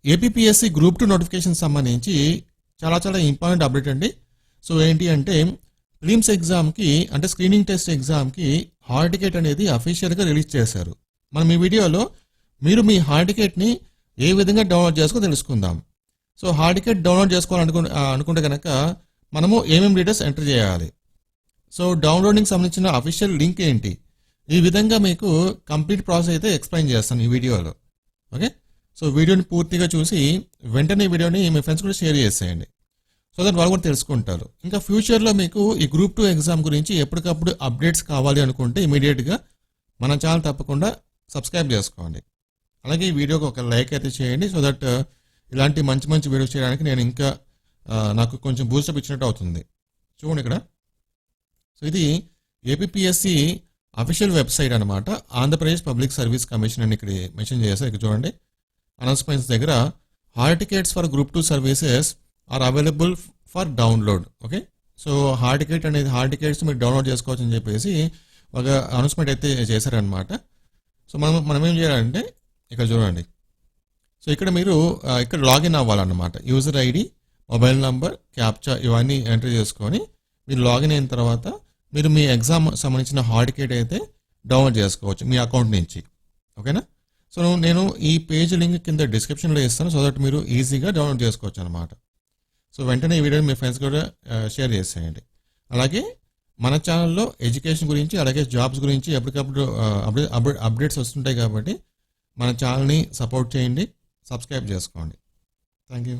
APPSC group 2 notification సంబంధించి చాలా important update అండి. సో ఏంటి అంటే ప్రిలిమ్స్ ఎగ్జామ్కి అంటే స్క్రీనింగ్ టెస్ట్ ఎగ్జామ్కి హాల్ టికెట్ అనేది అఫీషియల్గా రిలీజ్ చేశారు. మనం ఈ వీడియోలో మీరు మీ హాల్ టికెట్ని ఏ విధంగా డౌన్లోడ్ చేసుకో తెలుసుకుందాం. సో హాల్ టికెట్ డౌన్లోడ్ అనుకుంటే కనుక మనము ఏమేమి డీటెయిల్స్ ఎంటర్ చేయాలి, సో డౌన్లోడింగ్ సంబంధించిన అఫీషియల్ లింక్ ఏంటి, ఈ విధంగా మీకు కంప్లీట్ ప్రాసెస్ అయితే ఎక్స్ప్లెయిన్ చేస్తాను ఈ వీడియోలో. ఓకే, సో వీడియోని పూర్తిగా చూసి వెంటనే వీడియోని మీ ఫ్రెండ్స్ కూడా షేర్ చేసేయండి, సో దట్ వాళ్ళు కూడా తెలుసుకుంటారు. ఇంకా ఫ్యూచర్లో మీకు ఈ గ్రూప్ 2 ఎగ్జామ్ గురించి ఎప్పటికప్పుడు అప్డేట్స్ కావాలి అనుకుంటే ఇమీడియట్గా మన ఛానల్ తప్పకుండా సబ్స్క్రైబ్ చేసుకోండి. అలాగే ఈ వీడియోకి ఒక లైక్ అయితే చేయండి, సో దట్ ఇలాంటి మంచి వీడియోస్ చేయడానికి నేను ఇంకా నాకు కొంచెం బూస్టప్ ఇచ్చినట్టు అవుతుంది. చూడండి ఇక్కడ, సో ఇది ఏపీపీఎస్సీ అఫీషియల్ వెబ్సైట్ అనమాట. ఆంధ్రప్రదేశ్ పబ్లిక్ సర్వీస్ కమిషన్ అని ఇక్కడ మెన్షన్ చేశారు. ఇక్కడ చూడండి, అనౌన్స్మెంట్స్ దగ్గర hall tickets for group 2 services are available for download. Okay, so hall tickets మీరు డౌన్లోడ్ చేసుకోవచ్చు అని చెప్పేసి ఒక అనౌన్స్మెంట్ అయితే చేశారనమాట. సో మనం ఏం చేయాలంటే ఇక్కడ చూడండి, సో ఇక్కడ మీరు ఇక్కడ లాగిన్ అవ్వాలన్నమాట. User ID, mobile number, captcha ఇవన్నీ ఎంటర్ చేసుకొని మీరు లాగిన్ అయిన తర్వాత మీరు మీ ఎగ్జామ్ సంబంధించిన హాల్ టికెట్ అయితే డౌన్లోడ్ చేసుకోవచ్చు మీ అకౌంట్ నుంచి. ఓకేనా, సో నేను ఈ పేజ్ లింక్ కింద డిస్క్రిప్షన్లో ఇస్తాను, సో దట్ మీరు ఈజీగా డౌన్లోడ్ చేసుకోవచ్చు అనమాట. సో వెంటనే ఈ వీడియోని మీ ఫ్రెండ్స్ కూడా షేర్ చేసేయండి. అలాగే మన ఛానల్లో ఎడ్యుకేషన్ గురించి అలాగే జాబ్స్ గురించి ఎప్పటికప్పుడు అప్డేట్స్ వస్తుంటాయి కాబట్టి మన ఛానల్ని సపోర్ట్ చేయండి, సబ్స్క్రైబ్ చేసుకోండి. Thank you.